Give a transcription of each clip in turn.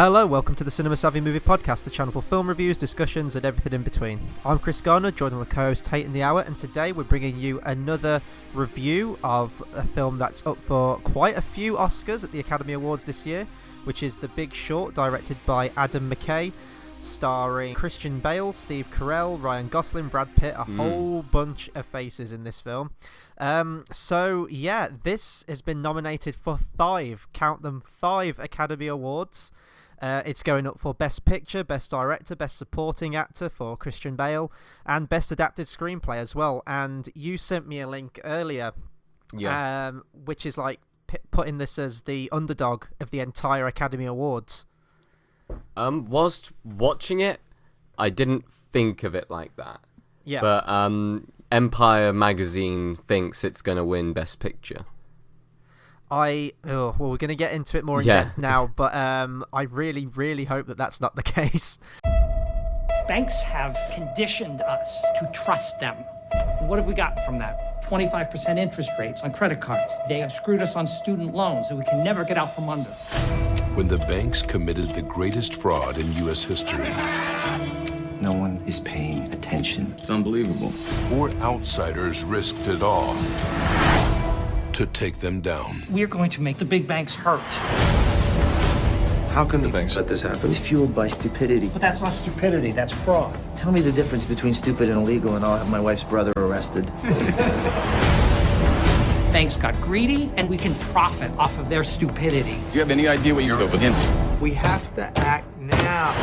Hello, welcome to the Cinema Savvy Movie Podcast, the channel for film reviews, discussions, and everything in between. I'm Chris Garner, joined with my co-host Tayte in the Hour, and today we're bringing you another review of a film that's up for quite a few Oscars at the Academy Awards this year, which is The Big Short, directed by Adam McKay, starring Christian Bale, Steve Carell, Ryan Gosling, Brad Pitt, a whole bunch of faces in this film. This has been nominated for five Academy Awards. It's going up for Best Picture, Best Director, Best Supporting Actor for Christian Bale, and Best Adapted Screenplay as well. And you sent me a link earlier, which is like putting this as the underdog of the entire Academy Awards. Whilst watching it, I didn't think of it like that. Yeah. But Empire magazine thinks it's going to win Best Picture. We're going to get into it more in depth now, but I really, really hope that that's not the case. Banks have conditioned us to trust them. What have we got from that? 25% interest rates on credit cards. They have screwed us on student loans that we can never get out from under. When the banks committed the greatest fraud in U.S. history, no one is paying attention. It's unbelievable. four outsiders risked it all to take them down. We're going to make the big banks hurt. How can the banks let this happen? It's fueled by stupidity. But that's not stupidity, that's fraud. Tell me the difference between stupid and illegal, and I'll have my wife's brother arrested. Banks got greedy, and we can profit off of their stupidity. Do you have any idea what you're up against? We have to act now.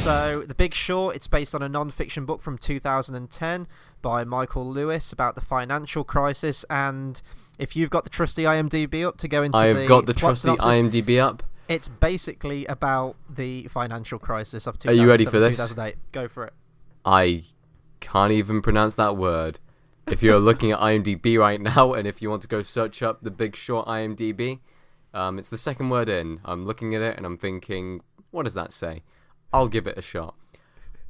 So, The Big Short, it's based on a non-fiction book from 2010 by Michael Lewis about the financial crisis, and if you've got the trusty IMDb up to go into I've got the trusty IMDb up. It's basically about the financial crisis of 2007, Are you ready for this? 2008. Go for it. I can't even pronounce that word. If you're looking at IMDb right now, and if you want to go search up The Big Short IMDb, it's the second word in. I'm looking at it and I'm thinking, what does that say? I'll give it a shot.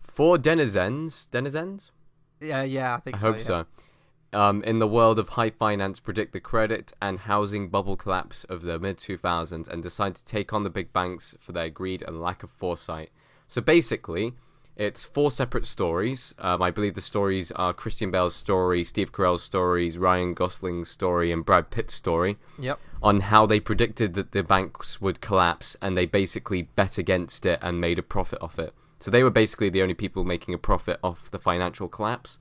For denizens? Yeah, I think so. I hope so. In the world of high finance, predict the credit and housing bubble collapse of the mid-2000s and decide to take on the big banks for their greed and lack of foresight. So basically, it's four separate stories. I believe the stories are Christian Bale's story, Steve Carell's stories, Ryan Gosling's story, and Brad Pitt's story. Yep. On how they predicted that the banks would collapse, and they basically bet against it and made a profit off it. So they were basically the only people making a profit off the financial collapse.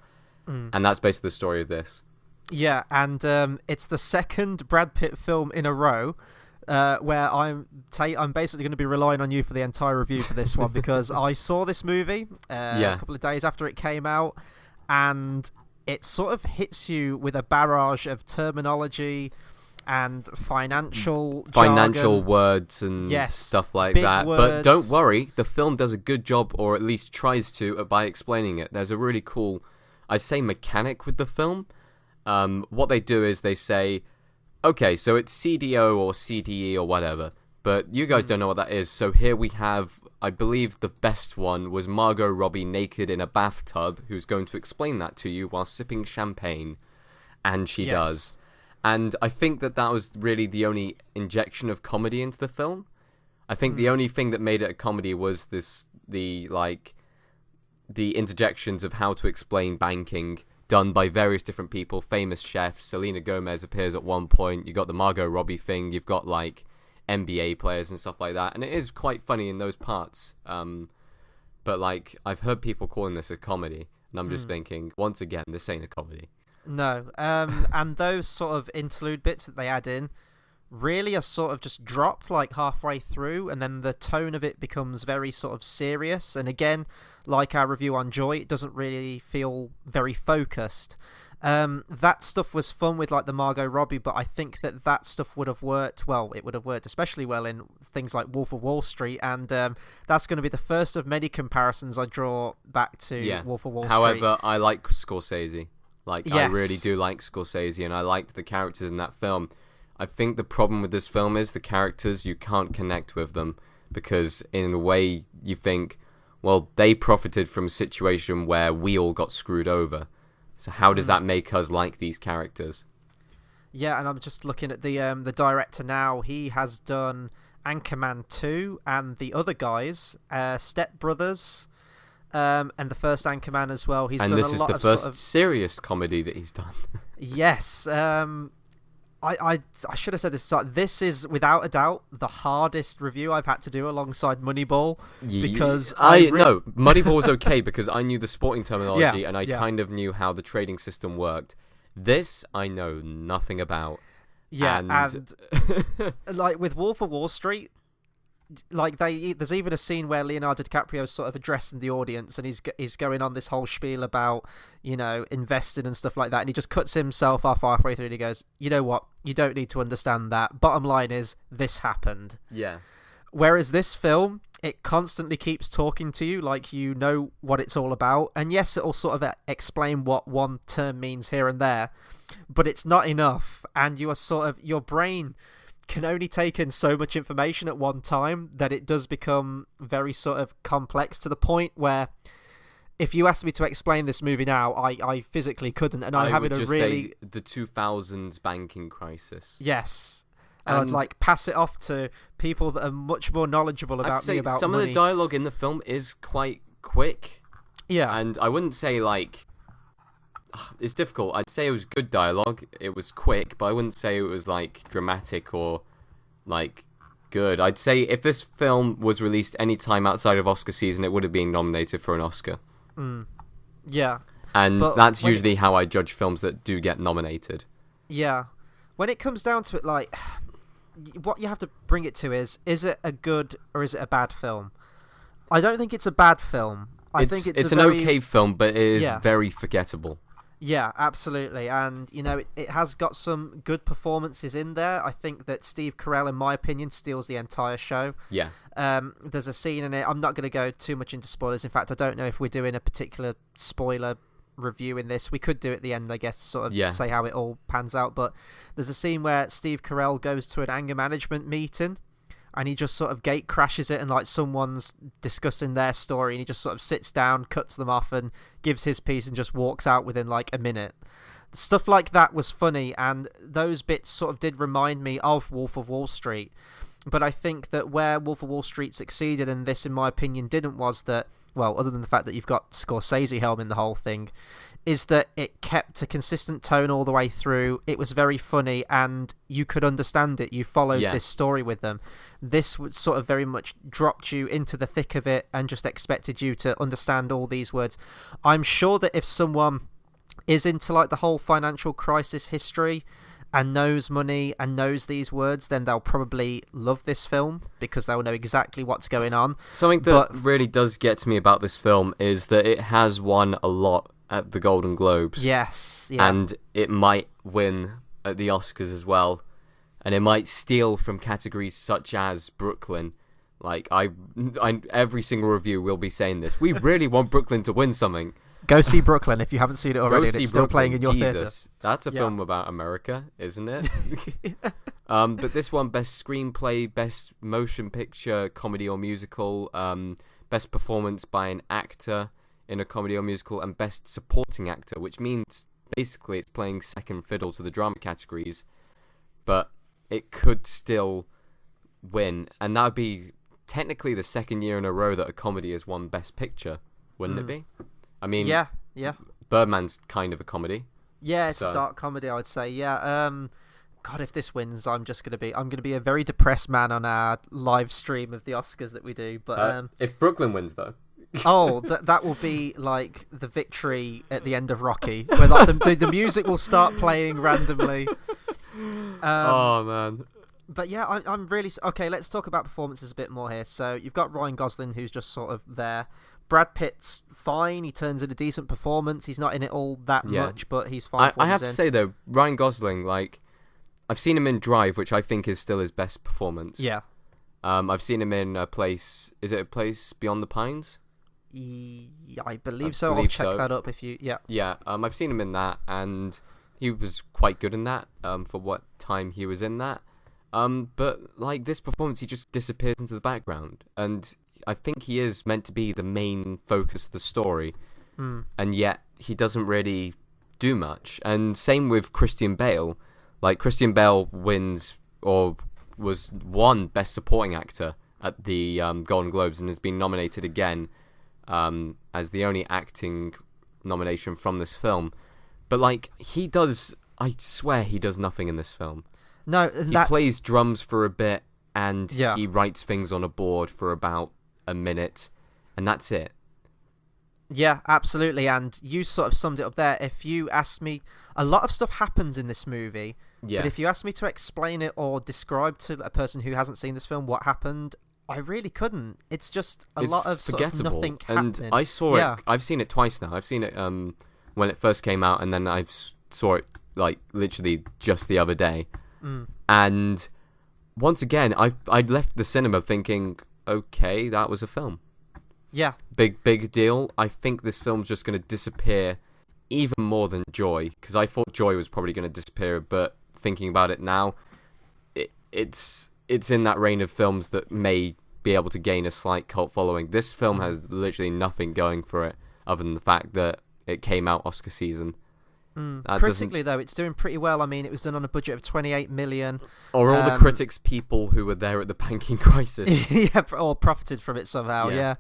And that's basically the story of this. Yeah, and it's the second Brad Pitt film in a row where I'm basically going to be relying on you for the entire review for this one, because I saw this movie a couple of days after it came out, and it sort of hits you with a barrage of terminology and financial jargon. Words and stuff like that. Words. But don't worry, the film does a good job, or at least tries to, by explaining it. There's a really cool, I'd say, mechanic with the film. What they do is they say, okay, so it's CDO or CDE or whatever, but you guys don't know what that is. So here we have, I believe the best one was Margot Robbie naked in a bathtub, who's going to explain that to you while sipping champagne. And she does. And I think that was really the only injection of comedy into the film. I think the only thing that made it a comedy was the interjections of how to explain banking done by various different people, famous chefs. Selena Gomez appears at one point. You got the Margot Robbie thing. You've got like NBA players and stuff like that, and it is quite funny in those parts. But like, I've heard people calling this a comedy, and I'm just thinking, once again, this ain't a comedy. No, and those sort of interlude bits that they add in really are sort of just dropped like halfway through, and then the tone of it becomes very sort of serious. And again, like our review on Joy, it doesn't really feel very focused. That stuff was fun with like the Margot Robbie, but I think that stuff would have worked well. It would have worked especially well in things like Wolf of Wall Street, and that's going to be the first of many comparisons I draw back to Wolf of Wall Street. However, I like Scorsese. I really do like Scorsese, and I liked the characters in that film. I think the problem with this film is the characters, you can't connect with them, because in a way you think, well, they profited from a situation where we all got screwed over. So how does that make us like these characters? Yeah, and I'm just looking at the director now. He has done Anchorman 2 and the other guys, Step Brothers, and the first Anchorman as well. He's and done this a is lot the of first sort of... serious comedy that he's done. Yes. I should have said this. This is without a doubt the hardest review I've had to do alongside Moneyball, because no, Moneyball was okay because I knew the sporting terminology and I yeah. kind of knew how the trading system worked. This I know nothing about. Yeah, and like with Wolf of Wall Street, like there's even a scene where Leonardo DiCaprio's sort of addressing the audience, and he's going on this whole spiel about, you know, investing and stuff like that, and he just cuts himself off halfway through and he goes, you know what, you don't need to understand that. Bottom line is, this happened. Yeah. Whereas this film, it constantly keeps talking to you like you know what it's all about, and yes, it'll sort of explain what one term means here and there, but it's not enough, and you are sort of, your brain can only take in so much information at one time that it does become very sort of complex, to the point where if you asked me to explain this movie now, I physically couldn't, and I'm having would a just really... say the 2000s banking crisis. Yes. And I'd like pass it off to people that are much more knowledgeable about me about some money. of the dialogue in the film is quite quick. Yeah. And I wouldn't say like... It's difficult. I'd say it was good dialogue. It was quick, but I wouldn't say it was like dramatic or like good. I'd say if this film was released any time outside of Oscar season, it would have been nominated for an Oscar. Yeah. And but that's usually how I judge films that do get nominated. Yeah. When it comes down to it, like, what you have to bring it to is it a good or is it a bad film? I don't think it's a bad film. I think it's an okay film, but it is very forgettable. Yeah, absolutely. And, you know, it has got some good performances in there. I think that Steve Carell, in my opinion, steals the entire show. Yeah. There's a scene in it. I'm not going to go too much into spoilers. In fact, I don't know if we're doing a particular spoiler review in this. We could do it at the end, I guess, sort of say how it all pans out. But there's a scene where Steve Carell goes to an anger management meeting, and he just sort of gate crashes it, and like someone's discussing their story, and he just sort of sits down, cuts them off, and gives his piece and just walks out within like a minute. Stuff like that was funny, and those bits sort of did remind me of Wolf of Wall Street. But I think that where Wolf of Wall Street succeeded, and this, in my opinion, didn't, was that, well, other than the fact that you've got Scorsese helming the whole thing, is that it kept a consistent tone all the way through. It was very funny, and you could understand it. You followed this story with them. This was sort of very much dropped you into the thick of it and just expected you to understand all these words. I'm sure that if someone is into like the whole financial crisis history and knows money and knows these words, then they'll probably love this film because they'll know exactly what's going on. Something that really does get to me about this film is that it has won a lot at the Golden Globes. Yes. Yeah. And it might win at the Oscars as well. And it might steal from categories such as Brooklyn. Like, I every single review will be saying this. We really want Brooklyn to win something. Go see Brooklyn if you haven't seen it already, and it's still playing in your theatre. That's a film about America, isn't it? But this one, best screenplay, best motion picture, comedy or musical, best performance by an actor in a comedy or musical, and best supporting actor, which means basically it's playing second fiddle to the drama categories, but it could still win, and that would be technically the second year in a row that a comedy has won best picture, wouldn't it be? I mean, yeah. Birdman's kind of a comedy. Yeah, it's a dark comedy, I would say. Yeah. God, if this wins, I'm gonna be a very depressed man on our live stream of the Oscars that we do. But if Brooklyn wins, though. that will be like the victory at the end of Rocky, where like the music will start playing randomly. Oh man. But yeah, I'm really okay. Let's talk about performances a bit more here. So you've got Ryan Gosling, who's just sort of there. Brad Pitt's fine. He turns in a decent performance. He's not in it all that much, but he's fine. I have to say though, Ryan Gosling, like, I've seen him in Drive, which I think is still his best performance. Yeah. I've seen him in a place. Is it a place beyond the Pines? I believe so. I'll check that up if you. Yeah. Yeah. I've seen him in that, and he was quite good in that. For what time he was in that. But like this performance, he just disappears into the background, and I think he is meant to be the main focus of the story, and yet he doesn't really do much. And same with Christian Bale. Like, Christian Bale wins or was won Best Supporting Actor at the Golden Globes and has been nominated again as the only acting nomination from this film. But like, I swear he does nothing in this film. No, he plays drums for a bit, and he writes things on a board for about a minute, and that's it. Yeah, absolutely. And you sort of summed it up there. If you ask me, a lot of stuff happens in this movie. Yeah. But if you ask me to explain it or describe to a person who hasn't seen this film what happened, I really couldn't. It's just a lot of sort of nothing happening. And I saw it. I've seen it twice now. I've seen it when it first came out, and then I saw it like literally just the other day. And once again, I left the cinema thinking, okay, that was a film. Yeah. Big deal. I think this film's just going to disappear even more than Joy, because I thought Joy was probably going to disappear, but thinking about it now, it's in that reign of films that may be able to gain a slight cult following. This film has literally nothing going for it other than the fact that it came out Oscar season. Critically, though, it's doing pretty well. I mean, it was done on a budget of 28 million. Or all the critics people who were there at the banking crisis. Yeah, or profited from it somehow, yeah.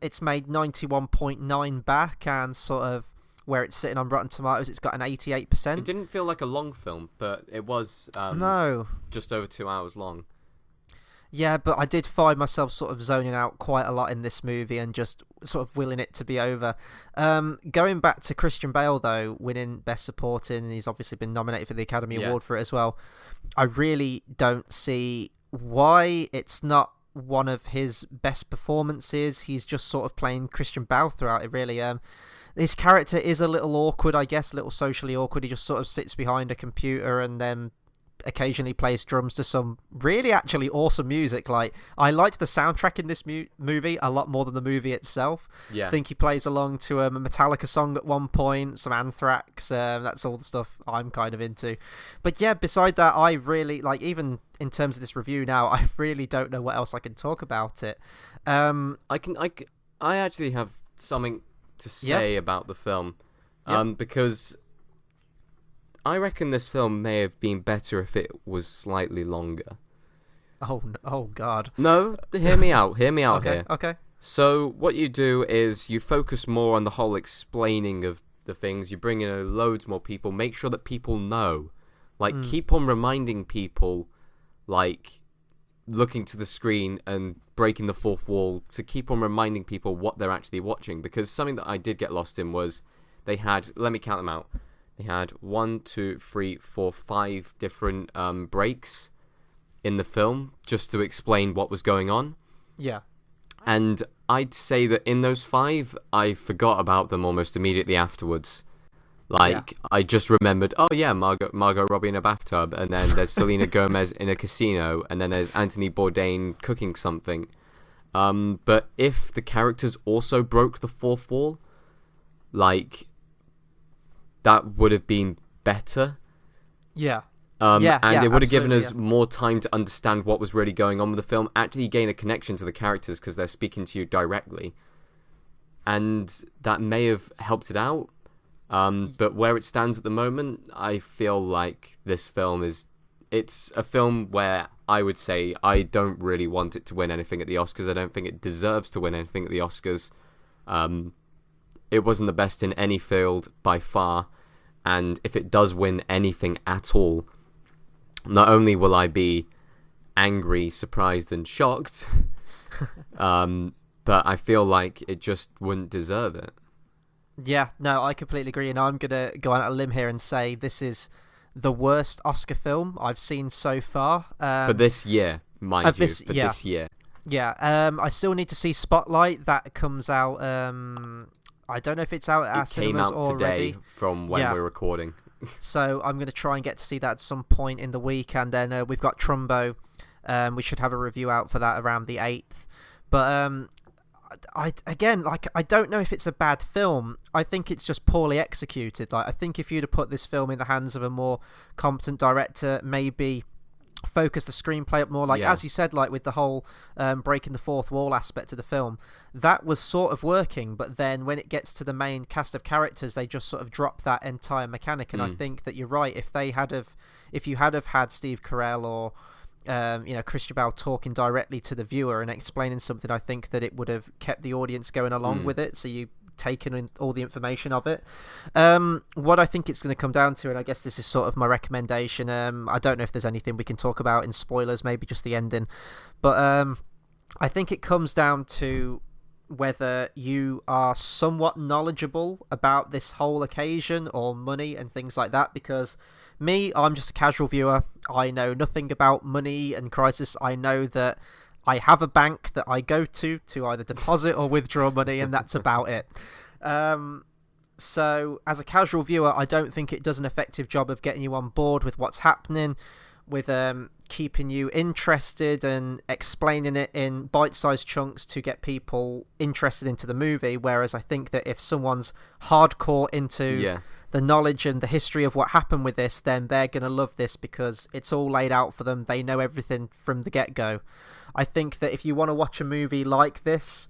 It's made 91.9 back, and sort of where it's sitting on Rotten Tomatoes, it's got an 88%. It didn't feel like a long film, but it was just over 2 hours long. Yeah, but I did find myself sort of zoning out quite a lot in this movie and just sort of willing it to be over. Going back to Christian Bale, though, winning Best Supporting, and he's obviously been nominated for the Academy Award for it as well, I really don't see why it's not one of his best performances. He's just sort of playing Christian Bale throughout it, really. His character is a little awkward, I guess, a little socially awkward. He just sort of sits behind a computer and then occasionally plays drums to some really actually awesome music. Like, I liked the soundtrack in this movie a lot more than the movie itself. I think he plays along to a Metallica song at one point, some Anthrax, that's all the stuff I'm kind of into. But yeah, beside that, I really like, even in terms of this review now, I really don't know what else I can talk about it. I actually have something to say about the film, because I reckon this film may have been better if it was slightly longer. Oh God. No, hear me out. Hear me out here. Okay. So what you do is you focus more on the whole explaining of the things. You bring in loads more people. Make sure that people know. Like, keep on reminding people, like, looking to the screen and breaking the fourth wall to keep on reminding people what they're actually watching. Because something that I did get lost in was they had, let me count them out. They had 1, 2, 3, 4, 5 different breaks in the film just to explain what was going on. Yeah. And I'd say that in those 5, I forgot about them almost immediately afterwards. Like, I just remembered, oh yeah, Margot Robbie in a bathtub, and then there's Selena Gomez in a casino, and then there's Anthony Bourdain cooking something. But if the characters also broke the fourth wall, like, that would have been better. Yeah. And it would have given us more time to understand what was really going on with the film, actually gain a connection to the characters because they're speaking to you directly. And that may have helped it out. But where it stands at the moment, I feel like this film it's a film where I would say I don't really want it to win anything at the Oscars. I don't think it deserves to win anything at the Oscars. It wasn't the best in any field by far, and if it does win anything at all, not only will I be angry, surprised, and shocked, but I feel like it just wouldn't deserve it. Yeah, no, I completely agree, and I'm going to go out on a limb here and say this is the worst Oscar film I've seen so far. For this year, mind you, this year. Yeah, I still need to see Spotlight. That comes out, I don't know if it's out at our cinemas already. It came out today from when we're recording. So I'm going to try and get to see that at some point in the week, and then we've got Trumbo. We should have a review out for that around the 8th. But I don't know if it's a bad film. I think it's just poorly executed. Like, I think if you'd have put this film in the hands of a more competent director, maybe focus the screenplay up more, as you said, like with the whole breaking the fourth wall aspect of the film, that was sort of working, but then when it gets to the main cast of characters, they just sort of drop that entire mechanic. And I think that you're right. If you had have had Steve Carell or Christian Bale talking directly to the viewer and explaining something, I think that it would have kept the audience going along with it, so you taken in all the information of it. What I think it's going to come down to, and I guess this is sort of my recommendation, I don't know if there's anything we can talk about in spoilers, maybe just the ending, but I think it comes down to whether you are somewhat knowledgeable about this whole occasion or money and things like that, because me, I'm just a casual viewer. I know nothing about money and crisis. I know that I have a bank that I go to either deposit or withdraw money, and that's about it. So as a casual viewer, I don't think it does an effective job of getting you on board with what's happening, with keeping you interested and explaining it in bite-sized chunks to get people interested into the movie. Whereas I think that if someone's hardcore into the knowledge and the history of what happened with this, then they're going to love this because it's all laid out for them. They know everything from the get-go. I think that if you want to watch a movie like this,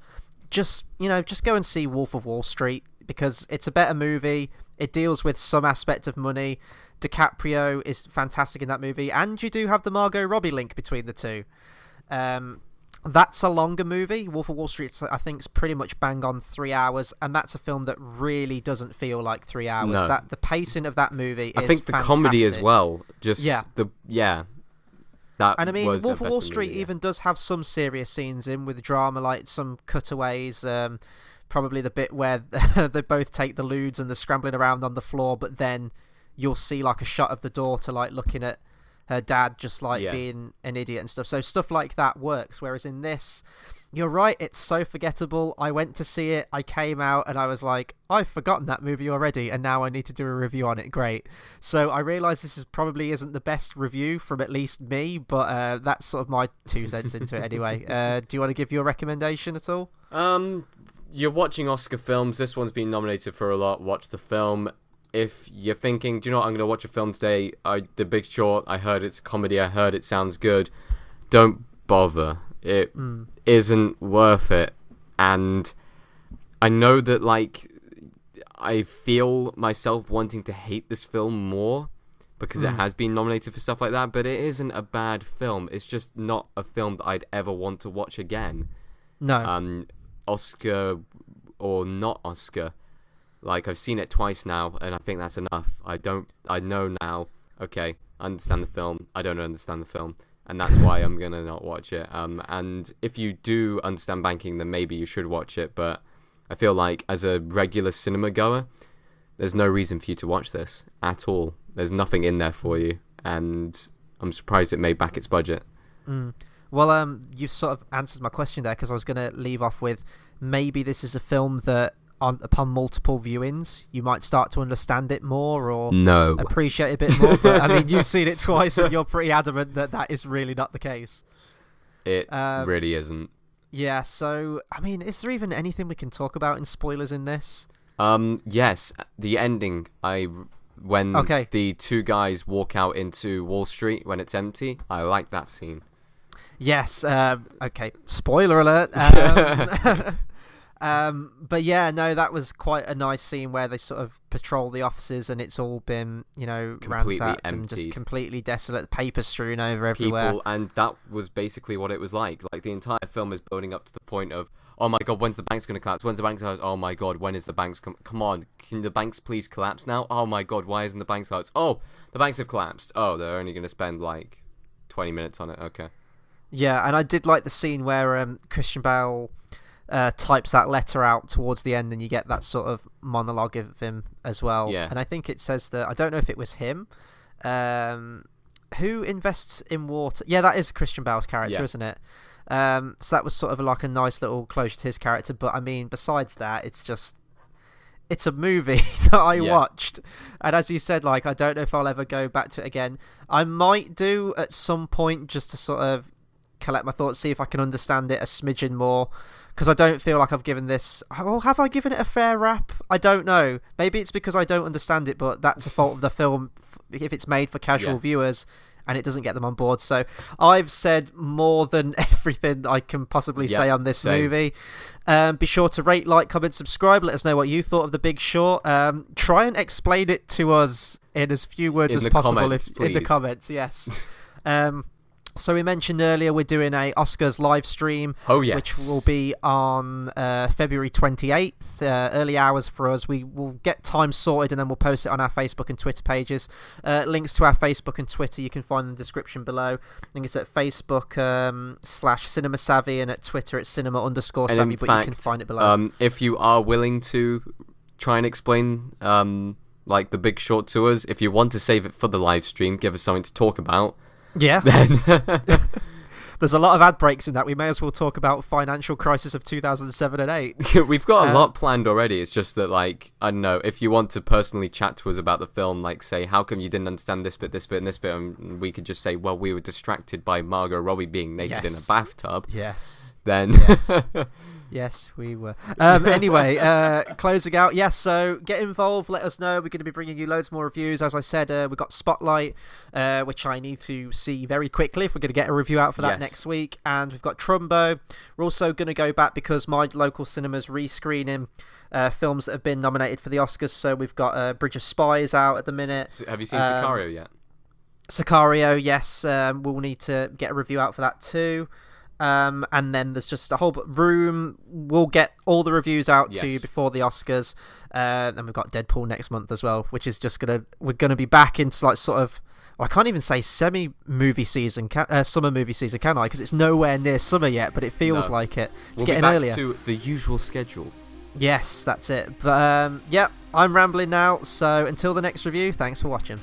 just go and see Wolf of Wall Street, because it's a better movie. It deals with some aspect of money. DiCaprio is fantastic in that movie, and you do have the Margot Robbie link between the two. That's a longer movie. Wolf of Wall Street, I think, is pretty much bang on 3 hours, and that's a film that really doesn't feel like 3 hours. No. That the pacing of that movie is I think the fantastic. comedy as well. That and I mean, was Wolf of Wall Street movie, even does have some serious scenes in with drama, like some cutaways. Probably the bit where they both take the lewds and they're scrambling around on the floor, but then you'll see like a shot of the daughter like looking at her dad just like being an idiot and stuff. So stuff like that works. Whereas in this, you're right, it's so forgettable. I went to see it, I came out and I was like, I've forgotten that movie already and now I need to do a review on it. Great. So I realise this probably isn't the best review from at least me, but that's sort of my 2 cents into it anyway. Do you want to give your recommendation at all? You're watching Oscar films. This one's been nominated for a lot. Watch the film. If you're thinking, do you know what, I'm going to watch a film today, The Big Short, I heard it's a comedy, I heard it sounds good, don't bother. It isn't worth it. And I know that, like, I feel myself wanting to hate this film more because it has been nominated for stuff like that, but it isn't a bad film. It's just not a film that I'd ever want to watch again. No. Oscar or not Oscar. Like, I've seen it twice now, and I think that's enough. I know now, okay, I understand the film, I don't understand the film, and that's why I'm going to not watch it. And if you do understand banking, then maybe you should watch it, but I feel like, as a regular cinema goer, there's no reason for you to watch this at all. There's nothing in there for you, and I'm surprised it made back its budget. Well, you've sort of answered my question there, because I was going to leave off with, maybe this is a film that upon multiple viewings you might start to understand it more or appreciate it a bit more, but I mean, you've seen it twice and you're pretty adamant that is really not the case. It really isn't. Yeah, so I mean, is there even anything we can talk about in spoilers in this? Yes, the ending. When the two guys walk out into Wall Street when it's empty, I like that scene. Yes, okay, spoiler alert. But yeah, no, that was quite a nice scene where they sort of patrol the offices and it's all been, ransacked and just completely desolate, paper strewn over everywhere. And that was basically what it was like. Like, the entire film is building up to the point of, oh my god, when's the bank's going to collapse? When's the bank's collapse? Oh my god, when is the bank's come on, can the banks please collapse now? Oh my god, why isn't the bank's collapsed? Oh, the banks have collapsed. Oh, they're only going to spend like 20 minutes on it. Okay. Yeah, and I did like the scene where Christian Bale types that letter out towards the end and you get that sort of monologue of him as well. Yeah. And I think it says that, I don't know if it was him, who invests in water. Yeah, that is Christian Bale's character, isn't it? So that was sort of like a nice little closure to his character. But I mean, besides that, it's a movie that I watched. And as you said, like, I don't know if I'll ever go back to it again. I might do at some point just to sort of collect my thoughts, see if I can understand it a smidgen more, because I don't feel like I've given this, well, have I given it a fair rap? I don't know. Maybe it's because I don't understand it, but that's the fault of the film if it's made for casual viewers and it doesn't get them on board. So I've said more than everything I can possibly say on this movie. Be sure to rate, like, comment, subscribe. Let us know what you thought of The Big Short. Try and explain it to us in as few words as possible in the comments, yes. So we mentioned earlier we're doing a Oscars live stream, Oh, yes. which will be on February 28th, early hours for us. We will get time sorted and then we'll post it on our Facebook and Twitter pages. Links to our Facebook and Twitter you can find in the description below. I think it's at Facebook /Cinema Savvy and at Twitter it's cinema_savvy, but you can find it below. If you are willing to try and explain like The Big Short to us, if you want to save it for the live stream, give us something to talk about. Yeah. Then There's a lot of ad breaks in that. We may as well talk about financial crisis of 2007 and 8. we've got a lot planned already. It's just that, like, I don't know, if you want to personally chat to us about the film, like, say, how come you didn't understand this bit, and this bit, and we could just say, well, we were distracted by Margot Robbie being naked in a bathtub. Yes. Then... Yes. Yes, we were. Anyway, closing out. Yes, so get involved. Let us know. We're going to be bringing you loads more reviews. As I said, we've got Spotlight, which I need to see very quickly if we're going to get a review out for that next week. And we've got Trumbo. We're also going to go back because my local cinema's rescreening films that have been nominated for the Oscars. So we've got Bridge of Spies out at the minute. So have you seen Sicario yet? Sicario, yes. We'll need to get a review out for that too. And then there's just a whole Room. We'll get all the reviews out to you before the Oscars. Then we've got Deadpool next month as well, which is just we're gonna be back into like sort of, well, I can't even say semi-movie season, summer movie season, can I? Because it's nowhere near summer yet, but it feels like it. It's we'll getting be back earlier. To the usual schedule. Yes, that's it. But I'm rambling now. So until the next review, thanks for watching.